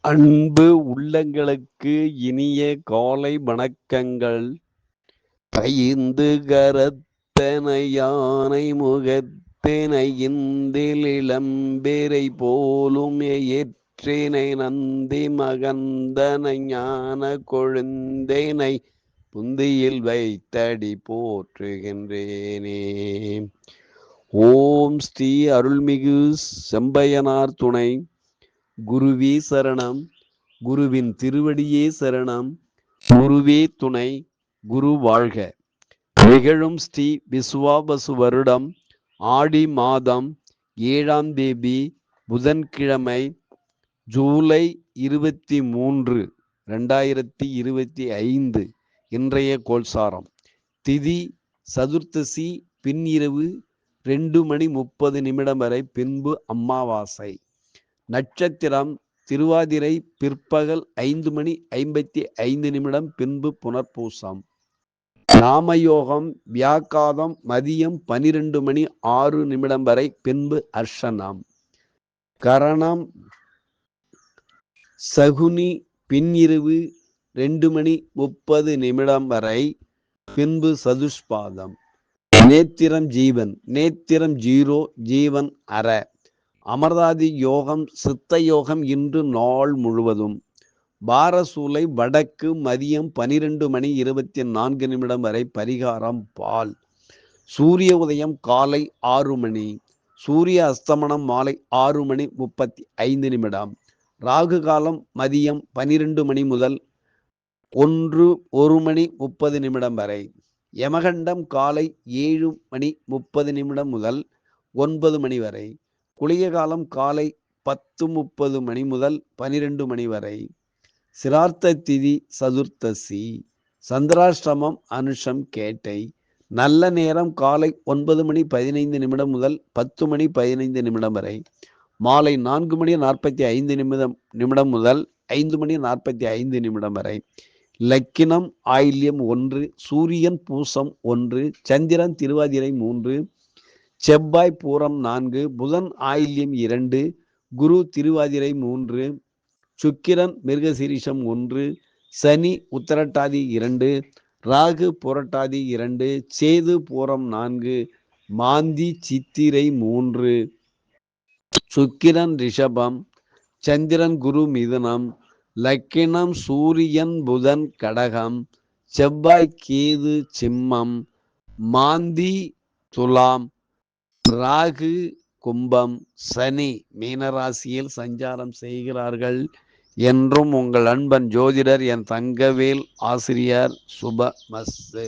அன்பு உள்ளங்களுக்கு இனிய காலை வணக்கங்கள். ஐந்து கரத்தனை யானை முகத்தினை இந்தில் இளம்பிரை போலும் ஏற்றினை நந்தி மகந்தனை ஞான கொழுந்தினை புந்தியில் வைத்தடி போற்றுகின்றேனே. ஓம் ஸ்ரீ அருள்மிகு செம்பையனார் துணை. குருவே சரணம். குருவின் திருவடியே சரணம். குருவே துணை. குரு வாழ்க. நிகழும் ஸ்ரீ விசுவாவசு வருடம் ஆடி மாதம் 7ஆம் தேதி புதன்கிழமை, ஜூலை 23, 2025 இன்றைய கோல்சாரம். திதி சதுர்த்தசி பின்னிரவு 2:30 வரை, பின்பு அமாவாசை. நட்சத்திரம் திருவாதிரை பிற்பகல் 5:55 பின்பு புனர்பூசம். நாமயோகம் வியாக்காதம் மதியம் 12:06 வரை, பின்பு அர்ஷனம். கரணம் சகுனி பின்னிரவு 2:30 வரை, பின்பு சதுஷ்பாதம். நேத்திரம் ஜீவன். நேத்திரம் 0, ஜீவன் அற. அமர்தாதி யோகம் சித்த யோகம் இன்று நாள் முழுவதும். பாரசூலை வடக்கு மதியம் 12:24 வரை, பரிகாரம் பால். சூரிய உதயம் காலை 6 மணி. சூரிய அஸ்தமனம் மாலை 6:35. ராகு காலம் மதியம் 12 மணி முதல் 1:30 வரை. யமகண்டம் காலை 7:30 முதல் 9 மணி வரை. குளிய காலம் காலை 10:30 முதல் 12 மணி வரை. சிரார்த்த திதி சதுர்த்தசி. சந்திராஷ்டமம் அனுஷம் கேட்டை. நல்ல நேரம் காலை 9:15 முதல் 10:15 வரை. மாலை 4:45 முதல் 5:45 வரை. லக்கினம் ஆயில்யம் 1, சூரியன் பூசம் 1, சந்திரன் திருவாதிரை 3, செவ்வாய் பூரம் 4, புதன் ஆயில்யம் 2, குரு திருவாதிரை 3, சுக்கிரன் மிருகசீரிஷம் 1, சனி உத்திரட்டாதி 2, ராகு புரட்டாதி 2, சேது பூரம் 4, மாந்தி சித்திரை 3, சுக்கிரன் ரிஷபம், சந்திரன் குரு மிதுனம். லக்கினம் சூரியன் புதன் கடகம், செவ்வாய் கேது சிம்மம், மாந்தி துலாம், ராகு கும்பம், சனி மீனராசியில் சஞ்சாரம் செய்கிறார்கள். என்றும் உங்கள் அன்பன் ஜோதிடர் என் தங்கவேல் ஆசிரியர். சுபமஸ்து.